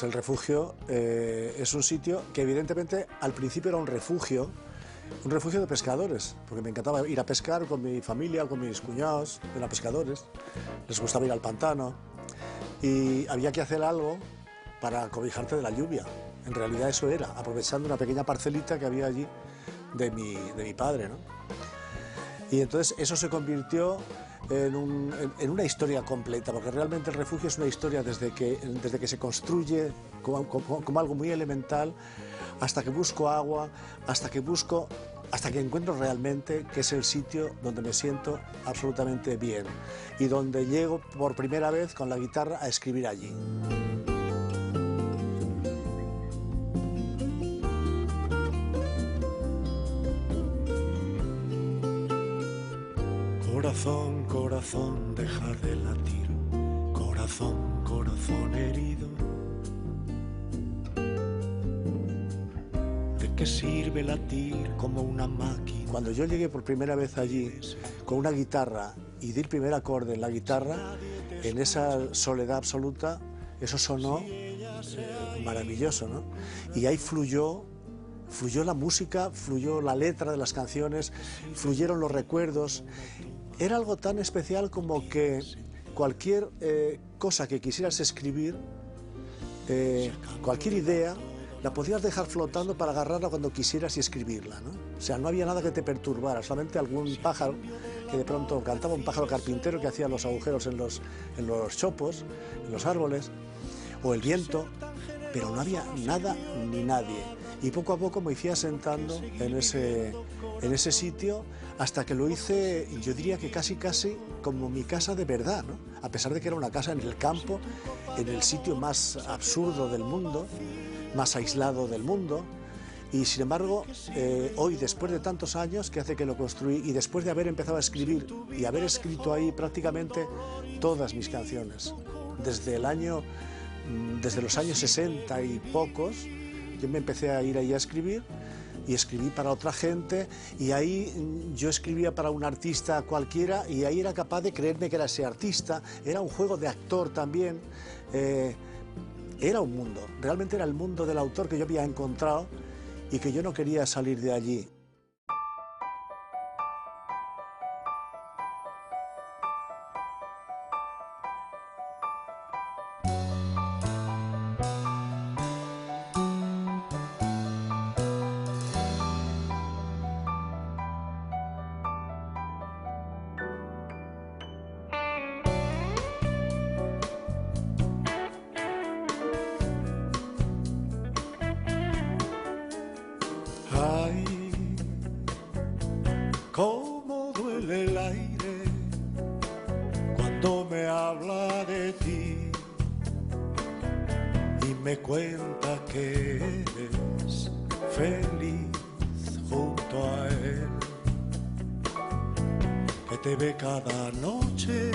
El refugio es un sitio que evidentemente al principio era un refugio de pescadores, porque me encantaba ir a pescar con mi familia o con mis cuñados, eran pescadores, les gustaba ir al pantano y había que hacer algo para cobijarte de la lluvia. En realidad eso era, aprovechando una pequeña parcelita que había allí de mi padre, ¿no? Y entonces eso se convirtió en una historia completa, porque realmente el refugio es una historia desde que se construye como algo muy elemental, hasta que busco agua, hasta que encuentro realmente que es el sitio donde me siento absolutamente bien y donde llego por primera vez con la guitarra a escribir allí. Corazón, corazón, deja de latir, corazón, corazón herido. ¿De qué sirve latir como una máquina? Cuando yo llegué por primera vez allí con una guitarra y di el primer acorde en la guitarra, en esa soledad absoluta, eso sonó maravilloso, ¿no? Y ahí fluyó la música, fluyó la letra de las canciones, fluyeron los recuerdos. Era algo tan especial como que cualquier cosa que quisieras escribir, cualquier idea, la podías dejar flotando para agarrarla cuando quisieras y escribirla, ¿no? O sea, no había nada que te perturbara, solamente algún pájaro, que de pronto cantaba un pájaro carpintero que hacía los agujeros en los chopos, en los árboles, o el viento, pero no había nada ni nadie. Y poco a poco me fui asentando en ese sitio hasta que lo hice, yo diría que casi como mi casa de verdad, ¿no? A pesar de que era una casa en el campo, en el sitio más absurdo del mundo, más aislado del mundo. Y sin embargo, hoy, después de tantos años que hace que lo construí y después de haber empezado a escribir y haber escrito ahí prácticamente todas mis canciones, desde los años 60 y pocos, yo me empecé a ir ahí a escribir y escribí para otra gente y ahí yo escribía para un artista cualquiera y ahí era capaz de creerme que era ese artista, era un juego de actor también, era un mundo, realmente era el mundo del autor que yo había encontrado y que yo no quería salir de allí. Ay, cómo duele el aire cuando me habla de ti y me cuenta que eres feliz junto a él, que te ve cada noche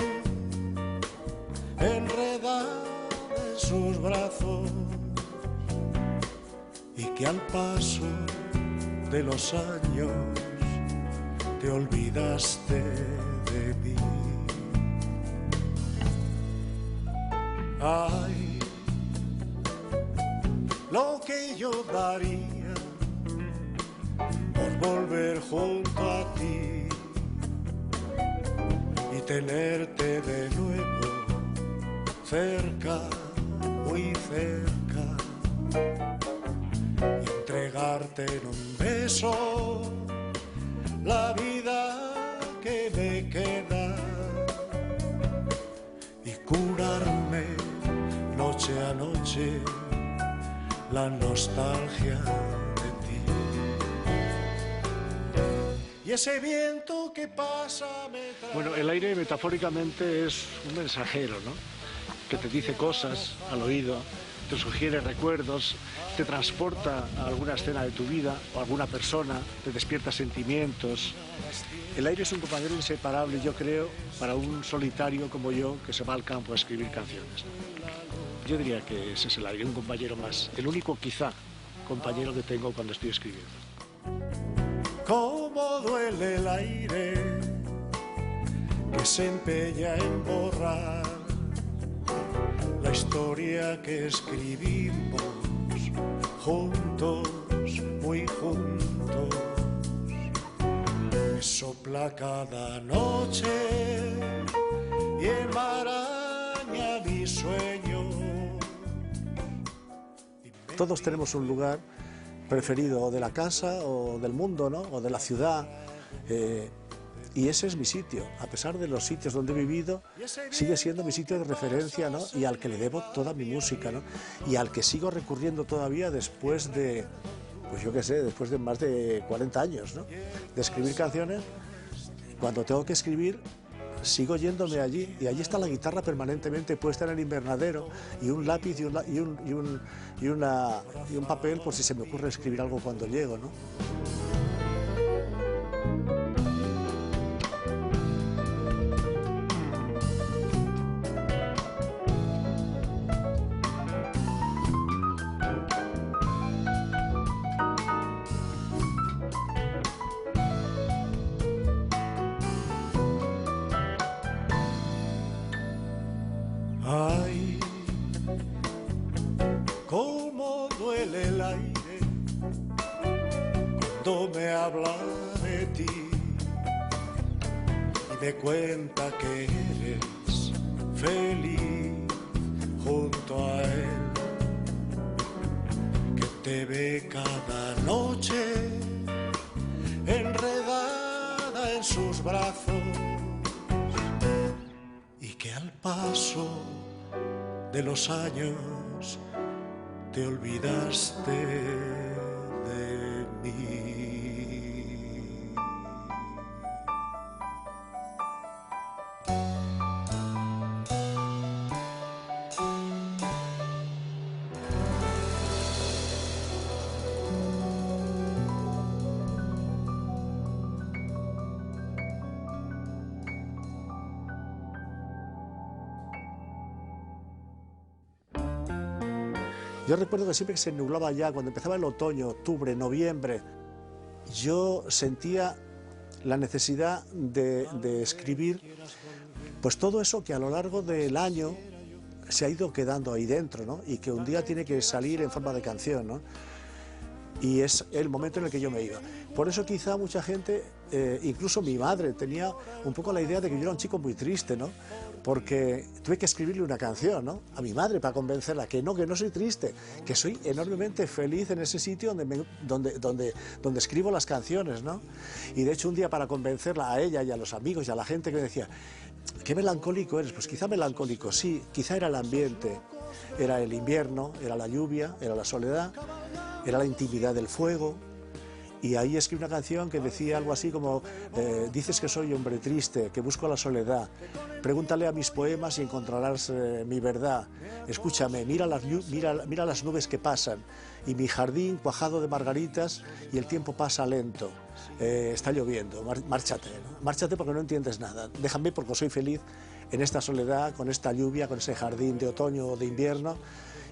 enredada en sus brazos y que al paso de los años te olvidaste de mí. Ay, lo que yo daría por volver junto a ti y tenerte de nuevo cerca, muy cerca, y entregarte en un beso la vida que me queda y curarme noche a noche la nostalgia de ti. Y ese viento que pasa me trae... Bueno, el aire metafóricamente es un mensajero, ¿no? Que te dice cosas al oído, te sugiere recuerdos, te transporta a alguna escena de tu vida o a alguna persona, te despierta sentimientos. El aire es un compañero inseparable, yo creo, para un solitario como yo que se va al campo a escribir canciones. Yo diría que ese es el aire, un compañero más, el único quizá compañero que tengo cuando estoy escribiendo. Cómo duele el aire que se empeña en borrar la historia historia que escribimos juntos, muy juntos. Me sopla cada noche y enmaraña mi sueño. Todos tenemos un lugar preferido, o de la casa, o del mundo, ¿no? O de la ciudad. Y ese es mi sitio. A pesar de los sitios donde he vivido, sigue siendo mi sitio de referencia, ¿no? Y al que le debo toda mi música, ¿no? Y al que sigo recurriendo todavía después de, pues yo qué sé, después de más de 40 años, ¿no? De escribir canciones. Cuando tengo que escribir, sigo yéndome allí, y allí está la guitarra permanentemente puesta en el invernadero, y un lápiz y un papel por si se me ocurre escribir algo cuando llego, ¿no? Ay, cómo duele el aire cuando me habla de ti y me cuenta que eres feliz junto a él, que te ve cada noche enredada en sus brazos y que al paso de los años te olvidaste de mí. Yo recuerdo que siempre que se nublaba ya, cuando empezaba el otoño, octubre, noviembre, yo sentía la necesidad de escribir pues todo eso que a lo largo del año se ha ido quedando ahí dentro, ¿no? Y que un día tiene que salir en forma de canción, ¿no? Y es el momento en el que yo me iba. Por eso quizá mucha gente, incluso mi madre, tenía un poco la idea de que yo era un chico muy triste, ¿no? Porque tuve que escribirle una canción, ¿no? A mi madre para convencerla que no soy triste, que soy enormemente feliz en ese sitio donde escribo las canciones, ¿no? Y de hecho un día, para convencerla a ella y a los amigos y a la gente, que me decía, ¿qué melancólico eres? Pues quizá melancólico, sí, quizá era el ambiente, era el invierno, era la lluvia, era la soledad, era la intimidad del fuego. Y ahí escribí una canción que decía algo así como, dices que soy hombre triste, que busco la soledad, pregúntale a mis poemas y encontrarás mi verdad, escúchame, mira las nubes que pasan, y mi jardín cuajado de margaritas, y el tiempo pasa lento, está lloviendo, márchate, ¿no? Márchate porque no entiendes nada, déjame porque soy feliz en esta soledad, con esta lluvia, con ese jardín de otoño o de invierno,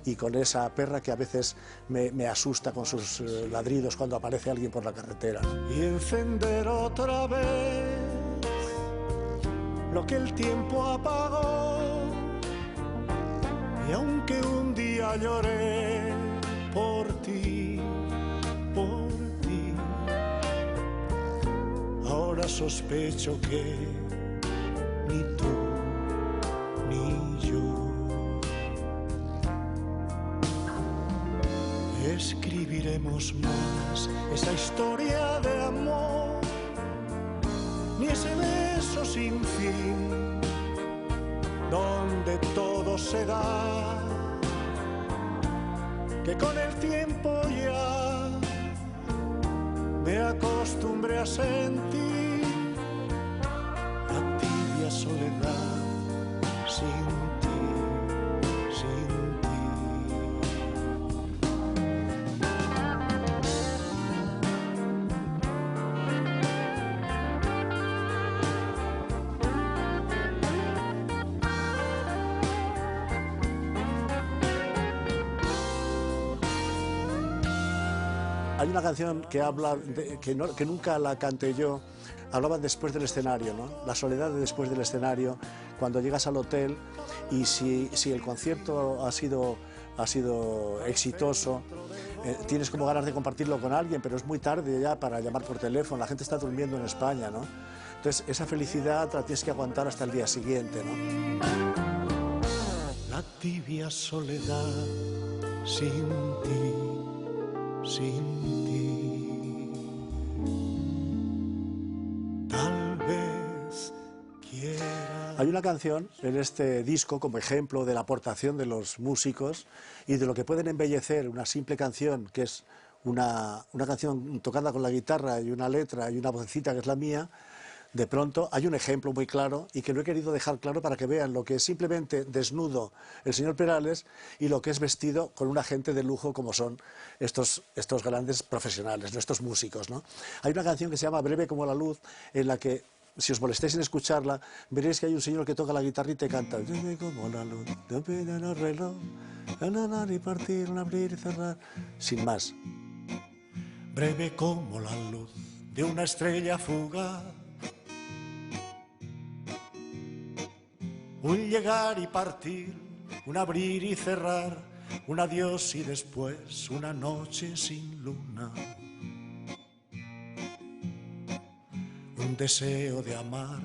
y con esa perra que a veces me asusta con sus ladridos cuando aparece alguien por la carretera. Y encender otra vez lo que el tiempo apagó, y aunque un día lloré por ti, ahora sospecho que ni tú ni yo escribiremos más esa historia de amor, ni ese beso sin fin, donde todo se da, que con el tiempo ya me acostumbré a sentir la tibia soledad sin ti, sin ti. Hay una canción que habla, que nunca la canté yo, hablaba después del escenario, ¿no? La soledad de después del escenario, cuando llegas al hotel y si el concierto ha sido exitoso, tienes como ganas de compartirlo con alguien, pero es muy tarde ya para llamar por teléfono, la gente está durmiendo en España, ¿no? Entonces esa felicidad la tienes que aguantar hasta el día siguiente, ¿no? La tibia soledad sin ti, sin ti. Tal vez quiera. Hay una canción en este disco como ejemplo de la aportación de los músicos y de lo que pueden embellecer una simple canción, que es una canción tocada con la guitarra y una letra y una vocecita que es la mía. De pronto hay un ejemplo muy claro y que lo he querido dejar claro para que vean lo que es simplemente desnudo el señor Perales y lo que es vestido con una gente de lujo como son estos grandes profesionales, nuestros músicos, ¿no? Hay una canción que se llama Breve como la luz, en la que, si os molestáis en escucharla, veréis que hay un señor que toca la guitarrita y canta breve como la luz, de un reloj, y partir, un abrir y cerrar, sin más. Breve como la luz de una estrella fugaz, un llegar y partir, un abrir y cerrar, un adiós y después una noche sin luna, un deseo de amar,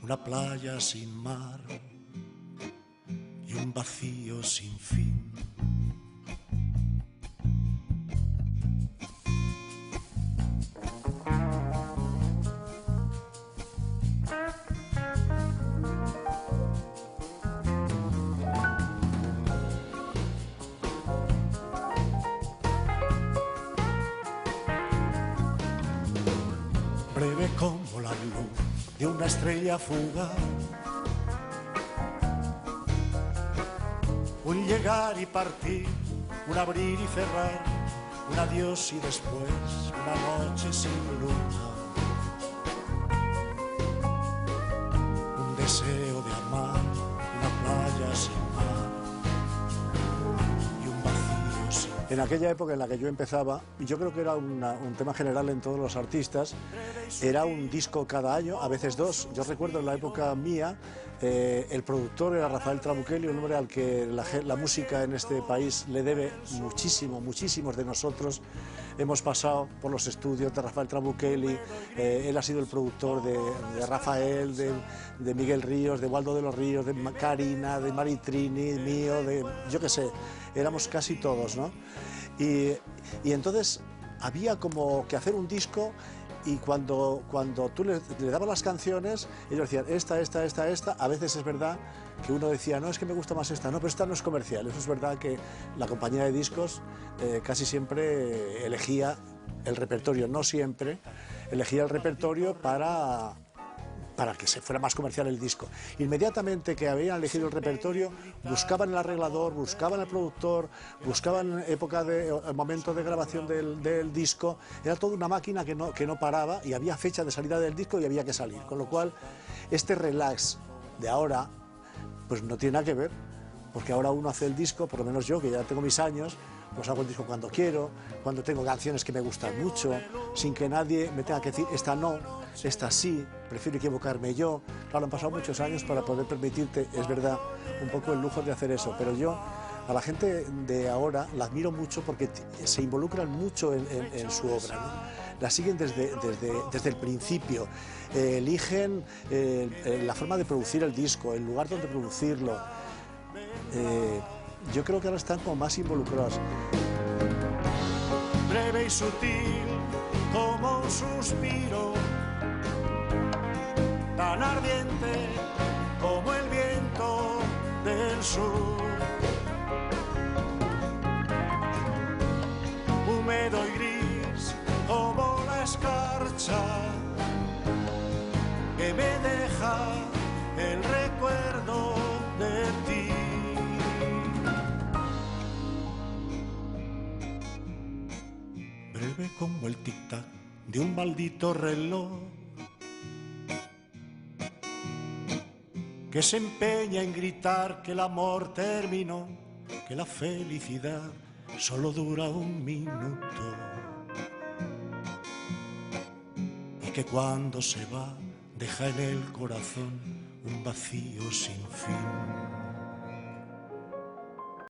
una playa sin mar y un vacío sin fin. Breve como la luz de una estrella fugaz, un llegar y partir, un abrir y cerrar, un adiós y después una noche sin luna, un deseo de amar, una playa sin mar y un vacío sin fin. En aquella época en la que yo empezaba, y yo creo que era un tema general en todos los artistas, era un disco cada año, a veces dos. Yo recuerdo en la época mía, el productor era Rafael Trabuchelli, un hombre al que la música en este país le debe muchísimo, muchísimos de nosotros. Hemos pasado por los estudios de Rafael Trabuchelli, él ha sido el productor de Rafael, de Miguel Ríos, de Waldo de los Ríos, de Karina, de Maritrini, mío, yo qué sé, éramos casi todos, ¿no? Y entonces había como que hacer un disco y cuando tú le dabas las canciones, ellos decían esta, a veces es verdad que uno decía, no, es que me gusta más esta, no, pero esta no es comercial. Eso es verdad que la compañía de discos casi siempre elegía el repertorio, no siempre, elegía el repertorio para que se fuera más comercial el disco. Inmediatamente que habían elegido el repertorio, buscaban el arreglador, buscaban el productor, buscaban el momento de grabación del disco. Era toda una máquina que no paraba y había fecha de salida del disco y había que salir. Con lo cual, este relax de ahora, pues no tiene nada que ver, porque ahora uno hace el disco, por lo menos yo, que ya tengo mis años, pues hago el disco cuando quiero, cuando tengo canciones que me gustan mucho, sin que nadie me tenga que decir, esta no, esta sí, prefiero equivocarme yo. Claro, han pasado muchos años para poder permitirte, es verdad, un poco el lujo de hacer eso, pero yo a la gente de ahora la admiro mucho porque se involucran mucho en su obra, ¿no? La siguen desde el principio, eligen la forma de producir el disco, el lugar donde producirlo. Yo creo que ahora están como más involucrados. Breve y sutil como un suspiro, tan ardiente como el viento del sur, húmedo y gris como la escarcha que me deja el recuerdo de ti. Breve como el tic-tac de un maldito reloj que se empeña en gritar que el amor terminó, que la felicidad solo dura un minuto y que cuando se va deja en el corazón un vacío sin fin.